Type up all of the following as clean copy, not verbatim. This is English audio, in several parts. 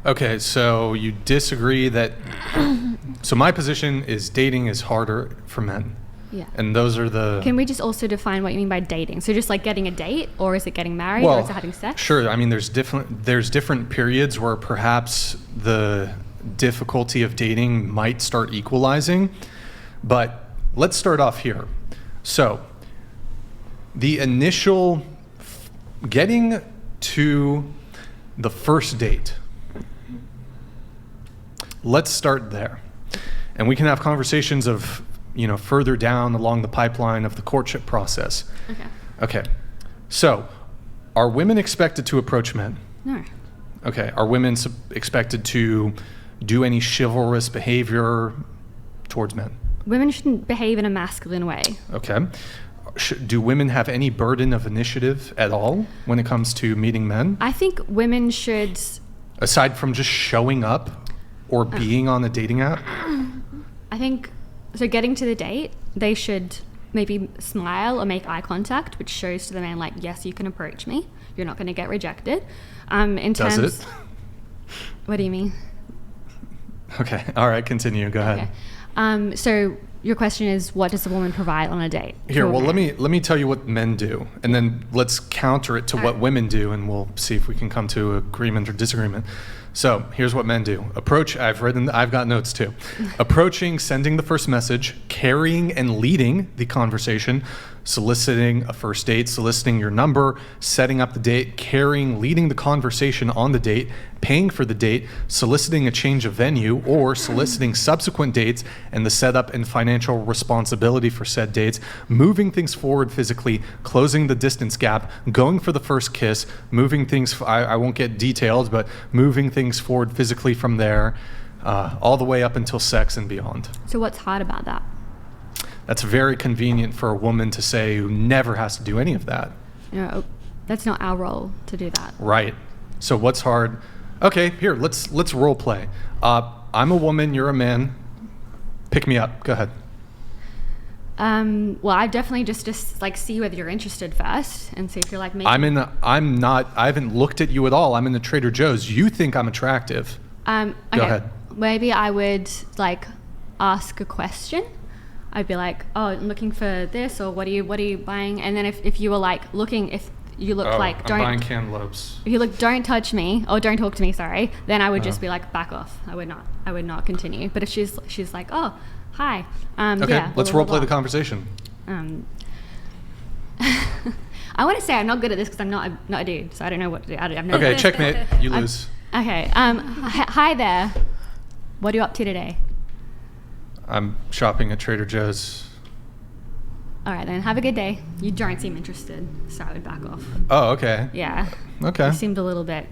Okay, so you disagree that... So my position is dating is harder for men. Yeah. And those are the... Can we just also define what you mean by dating? So just like getting a date, or is it getting married, or is it having sex? Sure. I mean, there's different periods where perhaps the difficulty of dating might start equalizing. But let's start off here. So the initial getting to the first date, let's start there. And we can have conversations of, further down along the pipeline of the courtship process. Okay. So, are women expected to approach men? No. Okay. Are women expected to do any chivalrous behavior towards men? Women shouldn't behave in a masculine way. Okay. Do women have any burden of initiative at all when it comes to meeting men? I think women should... Aside from just showing up or being on a dating app? I think, so getting to the date, they should maybe smile or make eye contact, which shows to the man, like, yes, you can approach me. You're not going to get rejected. Does it? What do you mean? Okay. All right. Continue. Go ahead. Okay. So your question is, what does a woman provide on a date? Here, well, let me tell you what men do, and then let's counter it to what women do, and we'll see if we can come to agreement or disagreement. So here's what men do. Approach, I've got notes too. Approaching, sending the first message, carrying and leading the conversation, soliciting a first date, soliciting your number, setting up the date, carrying, leading the conversation on the date, paying for the date, soliciting a change of venue, or soliciting subsequent dates and the setup and financial responsibility for said dates, moving things forward physically, closing the distance gap, going for the first kiss, moving things, I won't get detailed, but moving things forward physically from there, all the way up until sex and beyond. So what's hard about that? That's very convenient for a woman to say who never has to do any of that. No, that's not our role to do that. Right. So what's hard? Okay, here, let's role play. I'm a woman, you're a man. Pick me up. Go ahead. Well, I definitely just like see whether you're interested first and see if you're like me. I haven't looked at you at all. I'm in the Trader Joe's. You think I'm attractive. Okay. Go ahead. Maybe I would like ask a question. I'd be like, oh, I'm looking for this, or what are you buying? And then if you were like looking, if you look like, I'm buying cantaloupes. If you look, don't touch me, or don't talk to me, sorry, then I would just be like, back off. I would not continue. But if she's like, oh, hi. Okay, yeah, let's role play the conversation. I want to say I'm not good at this because I'm not a dude, so I don't know what to do. I've never Okay, checkmate. You lose. Okay. Hi there. What are you up to today? I'm shopping at Trader Joe's. All right, then. Have a good day. You don't seem interested, so I would back off. Oh, okay. Yeah. Okay. You seemed a little bit...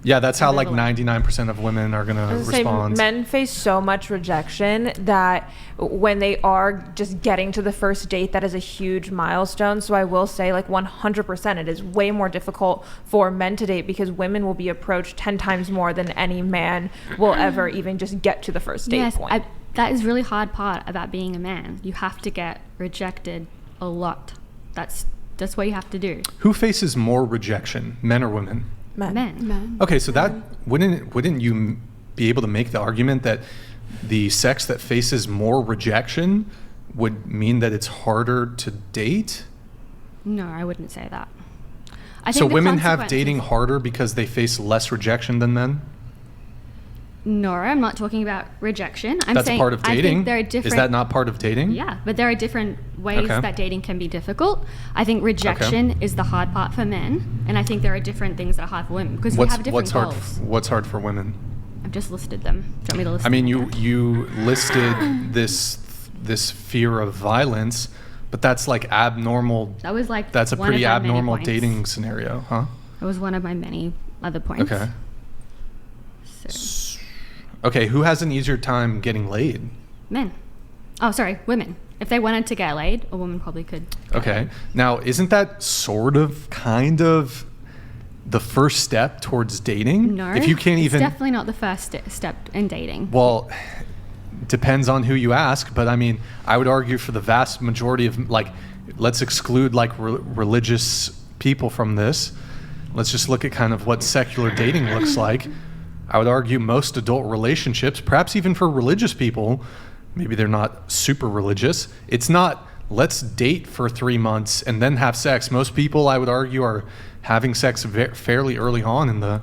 Yeah, that's how like 99% of women are going to respond. Men face so much rejection that when they are just getting to the first date, that is a huge milestone. So I will say like 100% it is way more difficult for men to date because women will be approached 10 times more than any man will ever even just get to the first date point. That is really hard part about being a man. You have to get rejected a lot. That's what you have to do. Who faces more rejection, men or women? Men. Okay, so that wouldn't you be able to make the argument that the sex that faces more rejection would mean that it's harder to date? No, I wouldn't say that. So women have dating harder because they face less rejection than men? No, I'm not talking about rejection. That's saying part of dating. I think there are different. Is that not part of dating? Yeah, but there are different ways that dating can be difficult. I think rejection is the hard part for men, and I think there are different things that are hard for women because we have different goals. What's hard for women? I've just listed them. Do you want me to list them? I mean, you listed this fear of violence, but that's like abnormal. That was like that's a pretty abnormal dating scenario, huh? That was one of my many other points. Okay. Okay, who has an easier time getting laid? Men. Oh, sorry, women. If they wanted to get laid, a woman probably could. Okay. Now, isn't that kind of the first step towards dating? No. If you can't it's definitely not the first step in dating. Well, depends on who you ask, but I mean, I would argue for the vast majority of, like, let's exclude like religious people from this. Let's just look at kind of what secular dating looks like. I would argue most adult relationships, perhaps even for religious people, maybe they're not super religious, it's not let's date for 3 months and then have sex. Most people, I would argue, are having sex fairly early on in the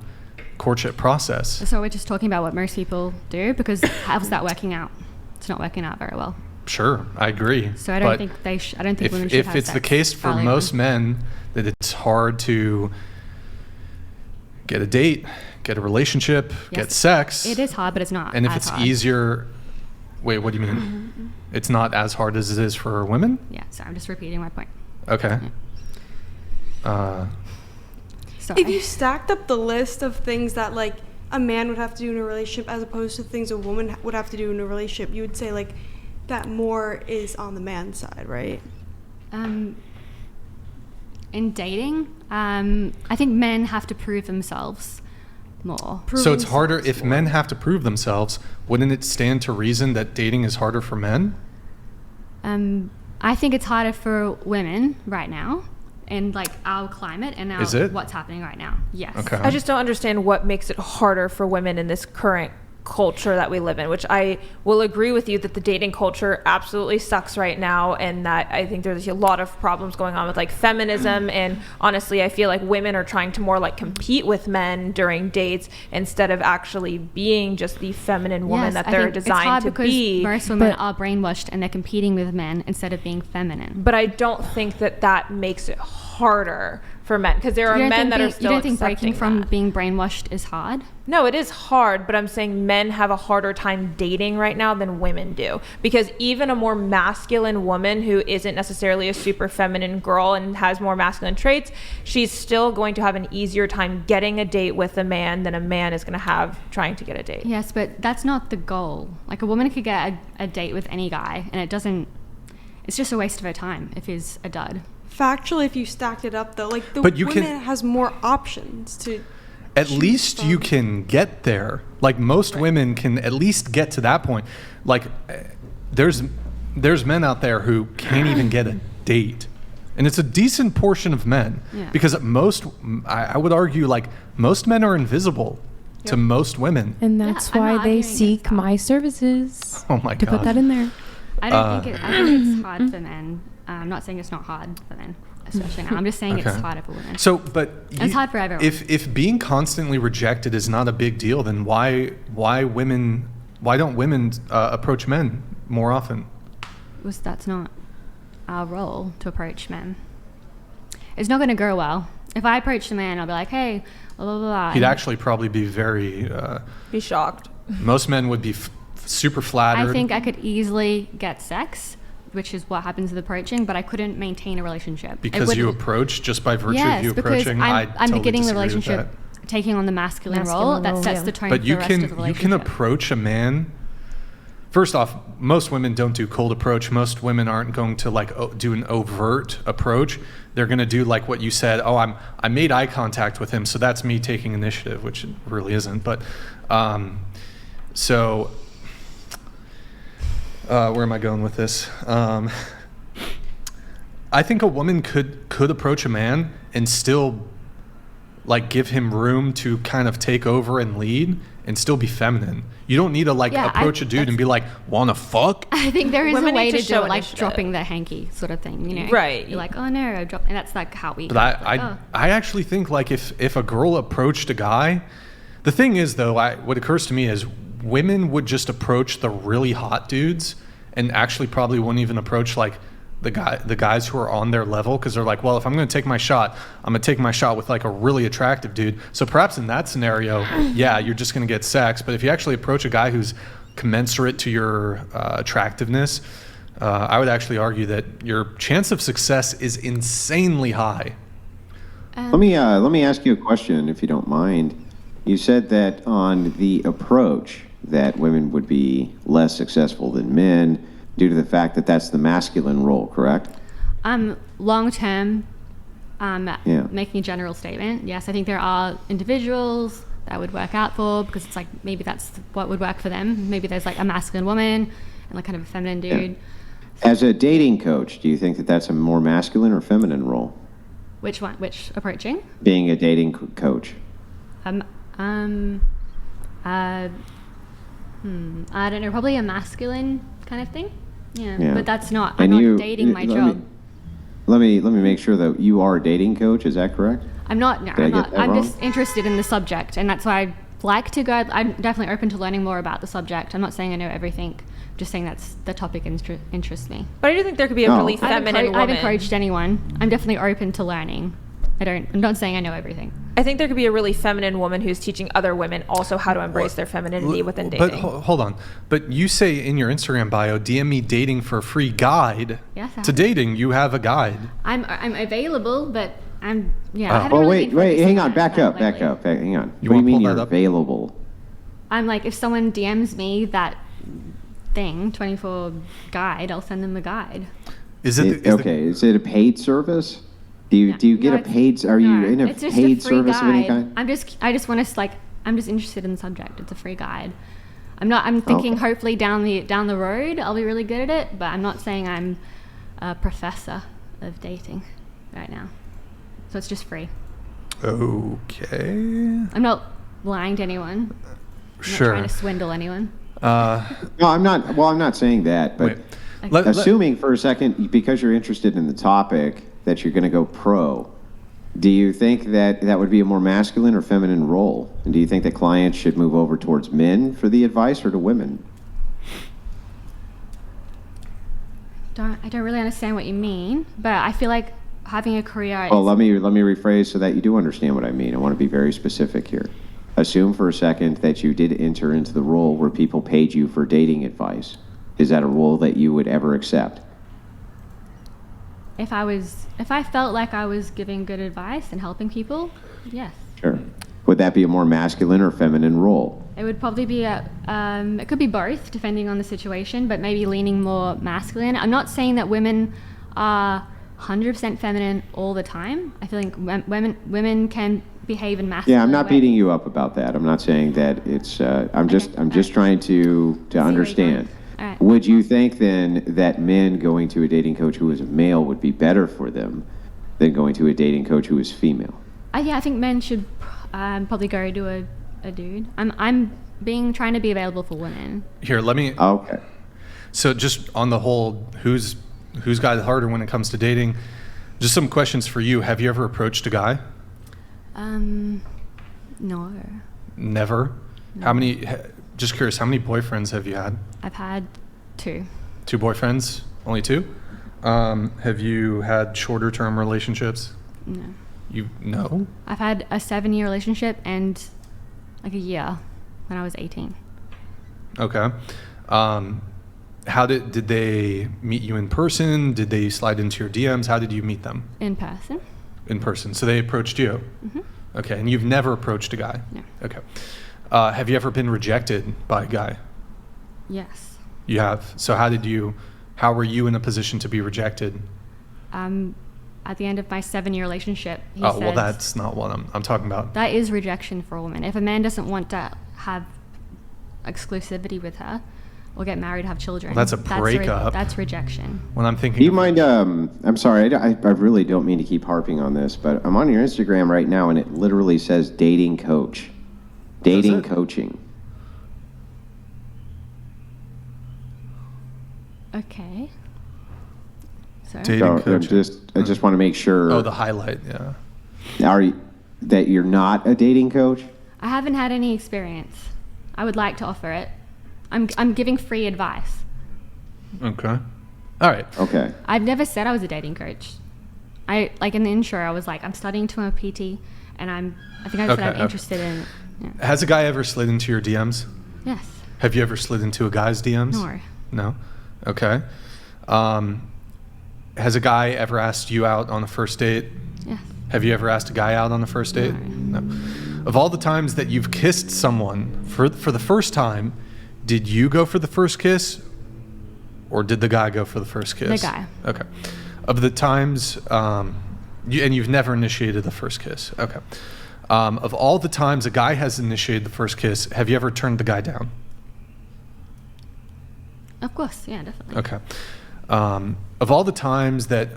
courtship process. So we're just talking about what most people do, because how's that working out? It's not working out very well. Sure, I agree. So I don't But think I don't think women should if have it's the sex case for early most on. men that it's hard to get a date, get a relationship, get Yes. sex, It is hard, but it's not. and if as it's hard. easier, wait, what do you mean? It's not as hard as it is for women? Yeah. So I'm just repeating my point. Okay. Sorry. If you stacked up the list of things that like a man would have to do in a relationship as opposed to things a woman would have to do in a relationship, you would say like that more is on the man's side, right? In dating, I think men have to prove themselves more. So it's harder if men have to prove themselves. Wouldn't it stand to reason that dating is harder for men? I think it's harder for women right now in like our climate and Is it? what's happening right now. Yes. Okay. I just don't understand what makes it harder for women in this current culture that we live in, which I will agree with you that the dating culture absolutely sucks right now, and that I think there's a lot of problems going on with like feminism, and honestly I feel like women are trying to more like compete with men during dates instead of actually being just the feminine woman Yes, that I they're think it's hard designed to because be. most women But- are brainwashed and they're competing with men instead of being feminine. but I don't think that that makes it harder for men, because there are men that are still you don't think breaking accepting from that. being brainwashed is hard? No, it is hard, but I'm saying men have a harder time dating right now than women do. Because even a more masculine woman who isn't necessarily a super feminine girl and has more masculine traits, she's still going to have an easier time getting a date with a man than a man is going to have trying to get a date. Yes, but that's not the goal. Like a woman could get a date with any guy and it's just a waste of her time if he's a dud. Factually, if you stacked it up though, like the But you woman can- has more options to. At choose least you from. can get there. Like most women can at least get to that point. Like there's men out there who can't even get a date. And it's a decent portion of men. Yeah. Because I would argue like most men are invisible to most women. And that's I'm why not they arguing against seek that. my services. Oh my To God. put that in there. I don't think it's hard for men. I'm not saying it's not hard for men, especially now. I'm just saying it's Okay. harder for women. So, but It's hard for everyone. If being constantly rejected is not a big deal, then why don't women approach men more often? That's not our role to approach men. It's not going to go well. If I approach a man, I'll be like, hey, blah, blah, blah. He'd and actually probably be very. Be shocked. Most men would be super flattered. I think I could easily get sex, which is what happens with approaching, but I couldn't maintain a relationship. It because you wouldn't- approach just by virtue yes, of you because approaching. I'm totally beginning the disagree with relationship that. taking on the masculine role Masculine that role, sets yeah. the tone But for the you rest of the can relationship. approach a man. First off, most women don't do cold approach. Most women aren't going to like do an overt approach. They're going to do like what you said. Oh, I made eye contact with him, so that's me taking initiative, which it really isn't. But so where am I going with this? I think a woman could approach a man and still like give him room to kind of take over and lead and still be feminine. You don't need to like Yeah, approach a dude and be like, wanna fuck? I think there is Women a way need to to do show it, like initiative. dropping the hanky sort of thing, you know? Right. You're like, oh no, I dropped, and that's like how we. But I actually think like if a girl approached a guy, the thing is though, what occurs to me is women would just approach the really hot dudes and actually probably wouldn't even approach like the guys who are on their level, because they're like, well, if I'm going to take my shot, I'm going to take my shot with like a really attractive dude. So perhaps in that scenario, yeah, you're just going to get sex. But if you actually approach a guy who's commensurate to your attractiveness, I would actually argue that your chance of success is insanely high. Let me ask you a question, if you don't mind. You said that on the approach that women would be less successful than men due to the fact that that's the masculine role, correct? Long term, Yeah. making a general statement, yes, I think there are individuals that would work out for, because it's like maybe that's what would work for them. Maybe there's like a masculine woman and like kind of a feminine dude. As a dating coach, do you think that that's a more masculine or feminine role, Which one? Which approaching? being a dating coach? I I don't know, probably a masculine kind of thing. Yeah, Yeah. but that's not. And I'm you- not dating my let me- job. Let me make sure that you are a dating coach. Is that correct? I'm not. No, Did I I'm get not. that I'm wrong? just interested in the subject, and that's why I like to go. I'm definitely open to learning more about the subject. I'm not saying I know everything. I'm just saying that's the topic interests me. But I do think there could be a Oh. really I've feminine I've woman. encouraged anyone. I'm definitely open to learning. I'm not saying I know everything. I think there could be a really feminine woman who's teaching other women also how to embrace their femininity within dating. But hold on. But you say in your Instagram bio, DM me dating for a free guide. Yes, I To have. dating, you have a guide. I'm available, but I'm I Oh. haven't Well, really wait, been wait, focusing hang on on, back that up, lately. hang on. You What do you wanna mean pull you're that up? available? I'm like, if someone DMs me that thing, 24 guide, I'll send them the guide. Is it? Okay, is it a paid service? Do you get No, a paid? Are you no, in a it's just paid free service of any guide. kind? I just want to I'm just interested in the subject. It's a free guide. I'm thinking Okay. hopefully down the road I'll be really good at it, but I'm not saying I'm a professor of dating right now. So it's just free. Okay. I'm not lying to anyone. I'm Sure. not trying to swindle anyone. No, I'm not. Well, I'm not saying that, but Wait. assuming for a second, because you're interested in the topic, that you're going to go pro. Do you think that that would be a more masculine or feminine role? And do you think that clients should move over towards men for the advice or to women? I don't really understand what you mean, but I feel like having a career. Well, let me rephrase so that you do understand what I mean. I want to be very specific here. Assume for a second that you did enter into the role where people paid you for dating advice. Is that a role that you would ever accept? If I felt like I was giving good advice and helping people, yes. Sure. Would that be a more masculine or feminine role? It would probably be it could be both, depending on the situation, but maybe leaning more masculine. I'm not saying that women are 100% feminine all the time. I feel like women can behave in masculine. Yeah, I'm not ways. beating you up about that. I'm not saying that it's. I'm just trying to where you're understand. going. All right. Would you think then that men going to a dating coach who is a male would be better for them than going to a dating coach who is female? I think men should probably go to a dude. I'm trying to be available for women. Here, let me. Okay. So just on the whole, who's got it harder when it comes to dating? Just some questions for you. Have you ever approached a guy? No. Never. How many? Just curious. How many boyfriends have you had? I've had 2. 2 boyfriends? Only 2? Have you had shorter term relationships? No. No? I've had a 7-year relationship and like a year when I was 18. Okay. How did they meet you in person? Did they slide into your DMs? How did you meet them? In person? In person. So they approached you? Mm-hmm. Okay. And you've never approached a guy? No. Okay. Have you ever been rejected by a guy? Yes. You have. So how were you in a position to be rejected? At the end of my 7-year relationship, he Well, said, that's not what I'm talking about. that is rejection for a woman. If a man doesn't want to have exclusivity with her or get married, have children, Well, that's a breakup. That's rejection. When I'm thinking Do you of- mind? I'm sorry. I really don't mean to keep harping on this, but I'm on your Instagram right now, and it literally says dating coach, dating it? coaching. Okay. So Dating So coaching. I just want to make sure. Oh, the highlight, yeah. That you're not a dating coach? I haven't had any experience. I would like to offer it. I'm giving free advice. Okay. All right. Okay. I've never said I was a dating coach. I like in the intro I was like I'm studying to become a PT and I think I said Okay, I'm okay. interested in yeah. Has a guy ever slid into your DMs? Yes. Have you ever slid into a guy's DMs? No. No? Okay. Has a guy ever asked you out on a first date? Yes. Have you ever asked a guy out on a first date? No. Of all the times that you've kissed someone for the first time, did you go for the first kiss or did the guy go for the first kiss? The guy. Okay. Of the times, and you've never initiated the first kiss. Okay. Of all the times a guy has initiated the first kiss, have you ever turned the guy down? Of course, yeah, definitely. Okay. Of all the times that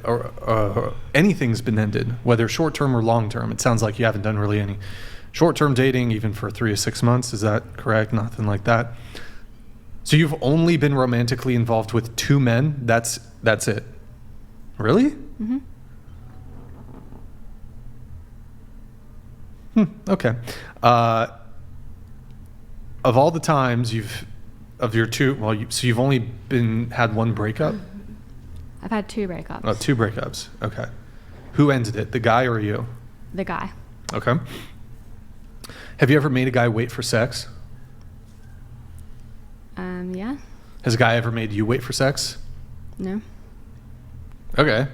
anything's been ended, whether short term or long term, it sounds like you haven't done really any. short-term dating, even for 3 to 6 months. Is that correct? Nothing like that. So you've only been romantically involved with 2 men? That's it? Really? Mm-hmm. Okay. Of all the times of your 2, so you've only had 1 breakup? I've had 2 breakups. Oh, 2 breakups. Okay. Who ended it, the guy or you? The guy. Okay. Have you ever made a guy wait for sex? Yeah. Has a guy ever made you wait for sex? No. Okay.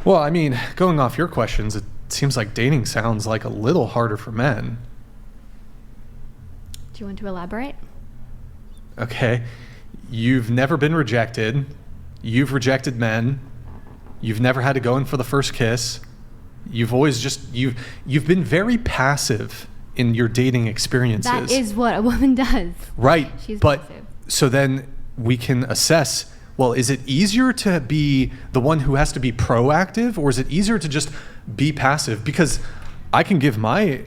Well, I mean, going off your questions, it seems like dating sounds like a little harder for men. Do you want to elaborate? Okay. You've never been rejected. You've rejected men. You've never had to go in for the first kiss. You've always you've been very passive in your dating experiences. That is what a woman does. Right. She's but passive. so then we can assess, well, is it easier to be the one who has to be proactive, or is it easier to just be passive? Because I can give my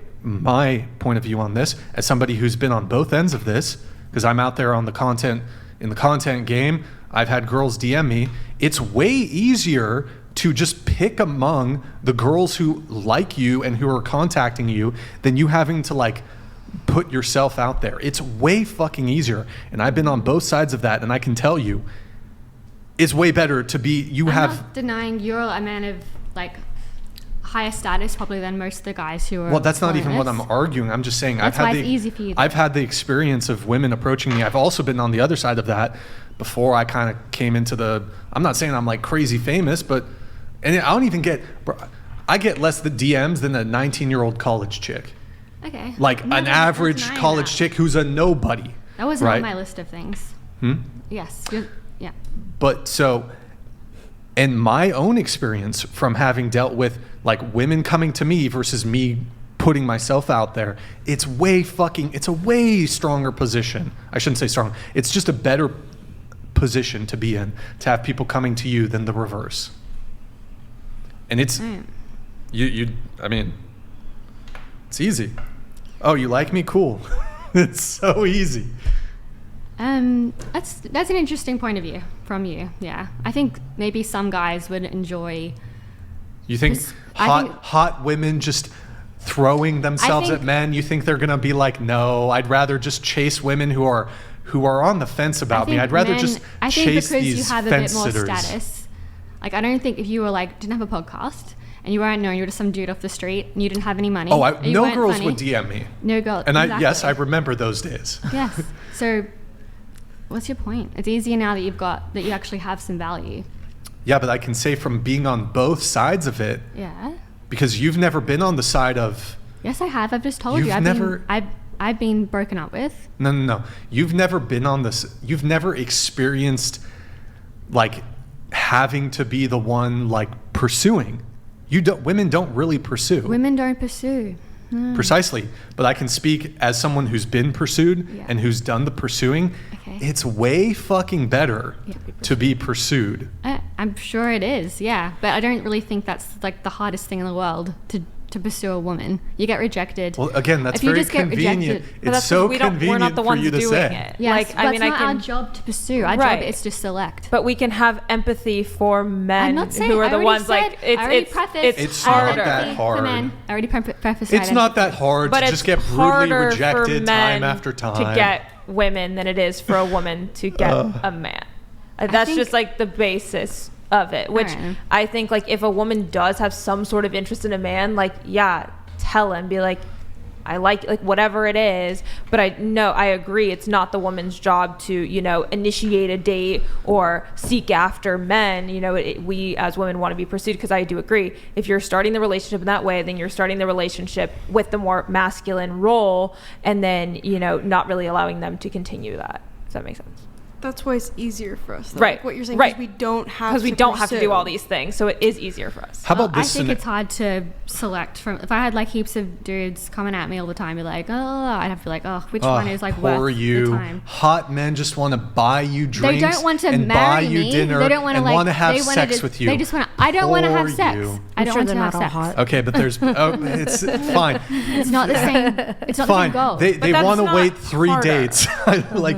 point of view on this as somebody who's been on both ends of this, because I'm out there in the content game. I've had girls DM me. It's way easier to just pick among the girls who like you and who are contacting you than you having to like put yourself out there. It's way fucking easier. And I've been on both sides of that, and I can tell you it's way better to be I'm not denying you're a man of like higher status probably than most of the guys who are. Well, that's not even what foreigners. I'm arguing. I'm just saying That's why it's easy for you. I've had the experience of women approaching me. I've also been on the other side of that before I kind of came into I'm not saying I'm like crazy famous, but I don't even I get less the DMs than a 19-year-old college chick. Okay. Like I'm not an denying average that. college chick who's a nobody. That wasn't right? on my list of things. Yes. Yeah. But so, in my own experience from having dealt with like women coming to me versus me putting myself out there, it's a way stronger position. I shouldn't say strong. It's just a better position to be in, to have people coming to you than the reverse. And it's, Right. I mean, it's easy. Oh, you like me? Cool. It's so easy. That's an interesting point of view from you. Yeah. I think maybe some guys would enjoy. You think hot women just throwing themselves think- at men, you think they're going to be like, no, I'd rather just chase women who are on the fence about me. I'd rather just chase because these you have a fence bit more sitters. status. Like, I don't think if you were like, didn't have a podcast and you weren't known, you were just some dude off the street and you didn't have any money. Oh, and you no weren't girls funny. would DM me. No girl. And exactly. I remember those days. Yes. So what's your point? It's easier now that you actually have some value. Yeah, but I can say from being on both sides of it, Yeah. because you've never been on the side of, Yes, I have. I've just told You've you. never- I've been broken up with. no. You've never been on this, you've never experienced like having to be the one like pursuing. Women don't really pursue. Women don't pursue. Precisely. But I can speak as someone who's been pursued Yeah. and who's done the pursuing. Okay. It's way fucking better Yeah. to be pursued. I'm sure it is, yeah. But I don't really think that's like the hardest thing in the world to pursue a woman. You get rejected. Well, again, that's If you very just get convenient. rejected- But It's that's so because we're convenient not the for ones you to doing say. it. Yes, Like, but I mean, it's I not can, our job to pursue. Our Right. job is to select. but we can have empathy for men I'm not saying who are I the already ones said, like it's I already it's prefaced It's I have not that empathy for hard. men. I already prefaced It's not that hard but to it's just get brutally harder rejected for time men after time. to get women than it is for a woman to get a man. That's think- just like the basis of it, which Alright. I think like if a woman does have some sort of interest in a man, like yeah, tell him, be like, I like whatever it is, but I agree it's not the woman's job to, initiate a date or seek after men. We as women want to be pursued, because I do agree. If you're starting the relationship in that way, then you're starting the relationship with the more masculine role, and then, not really allowing them to continue that. Does that make sense? That's why it's easier for us. Though. Right. Like what you're saying, Right. we don't have Because we to don't have to do pursue. all these things, so it is easier for us. How about I this? think it's hard to select from. If I had like heaps of dudes coming at me all the time, be like, oh, I'd have to be like, oh, which one is like poor worth you. the time? Hot men just want to buy you They drinks don't want to and marry buy you me. dinner They don't want to and like. want to have they wanna sex just- with you. They just want to. I don't want to have Poor sex. you. I don't sure want to they're have not all sex. hot. Okay, but there's it's fine. It's not the same. It's not the Fine. same goal. They that's want to not wait 3 harder. dates. Like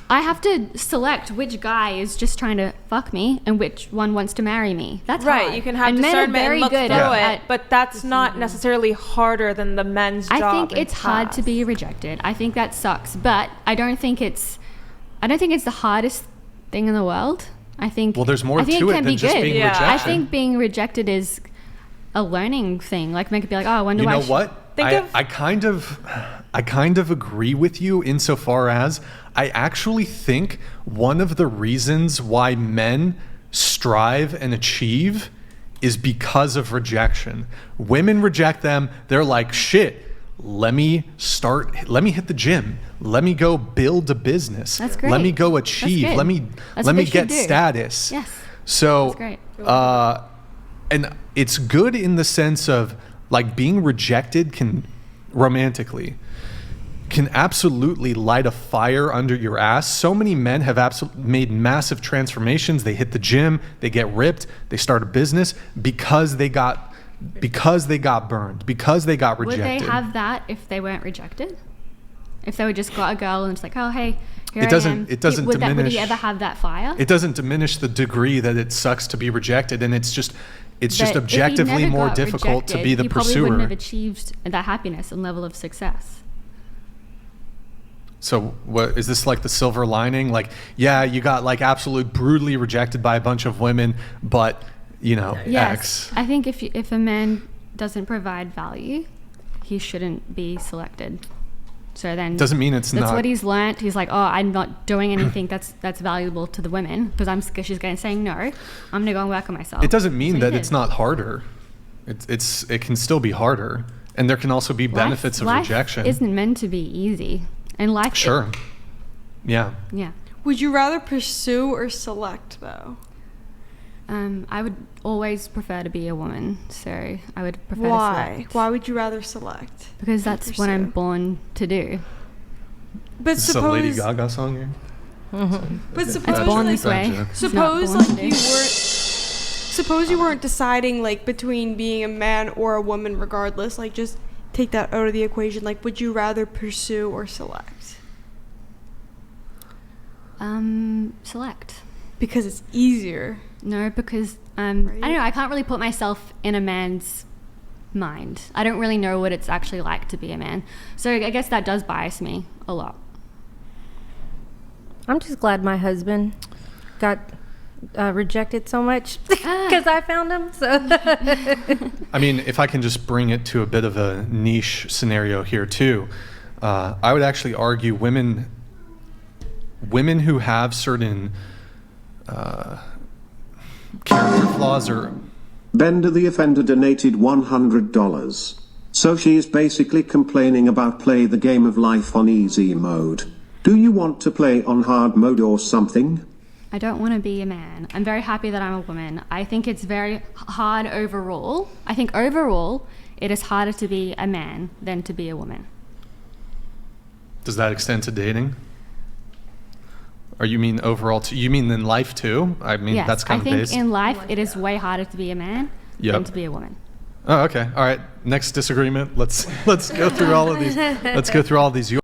I have to select which guy is just trying to fuck me and which one wants to marry me. That's Right, hard. you can have and men are discernment very and look good through at it, but that's not necessarily harder than the men's job. I think in it's hard to task. be rejected. I think that sucks, but I don't think it's the hardest thing in the world. I think Well, there's more I think to it it can than be just good. being Yeah. I rejection. think being rejected is a learning thing. Like make it be like, oh, I wonder You why. know what? Think of- I kind of agree with you insofar as I actually think one of the reasons why men strive and achieve is because of rejection. Women reject them. They're like, shit, let me hit the gym. Let me go build a business. That's great. Let me go That's achieve. good. Let me That's let what me they get should do. status. Yes. So That's great. And it's good in the sense of like being rejected can romantically can absolutely light a fire under your ass. So many men have made massive transformations. They hit the gym, they get ripped, they start a business because they got burned, because they got Would rejected. they have that if they weren't rejected? If they were just got a girl and it's like, oh hey, here It doesn't- I am. it doesn't would diminish- he ever have that fire? It doesn't diminish the degree that it sucks to be rejected, and it's just But if he objectively never more got difficult to rejected, be the he probably wouldn't have pursuer. achieved that happiness and level of success. So what is this like the silver lining? Like, yeah, you got like absolute brutally rejected by a bunch of women, but you know, Yes, X. I think if a man doesn't provide value, he shouldn't be selected. So then Doesn't mean it's that's not. what he's learnt. He's like, oh, I'm not doing anything that's valuable to the women because she's going saying no. I'm gonna go and work on myself. It doesn't mean That's what that he it's did. not harder. It can still be harder, and there can also be benefits of life rejection. Isn't meant to be easy, and life. Sure. Yeah. Yeah. Would you rather pursue or select though? I would always prefer to be a woman, so I would prefer to Why? select. Why would you rather select? Because that's what I'm pursue? born to do. But Is this a Lady suppose, Gaga song here? but It's suppose, born like, this way. Gotcha. It's not suppose born like to you do. weren't. Suppose you weren't deciding like between being a man or a woman, regardless. Like just take that out of the equation. Like, would you rather pursue or select? Select. Because it's easier. No, because I Right. don't know. I can't really put myself in a man's mind. I don't really know what it's actually like to be a man. So I guess that does bias me a lot. I'm just glad my husband got rejected so much because I found him. So I mean, if I can just bring it to a bit of a niche scenario here too, I would actually argue women who have certain character flaws or Bender the offender donated $100. So she is basically complaining about play the game of life on easy mode. Do you want to play on hard mode or something? I don't want to be a man. I'm very happy that I'm a woman. I think it's very hard overall. I think overall it is harder to be a man than to be a woman. does that extend to dating? Or you mean overall? You mean in life too? I mean, Yes, that's kind I of think based. in life it is way harder to be a man than Yep. to be a woman. Oh, okay. All right. Next disagreement. Let's go through all of these. Let's go through all of these.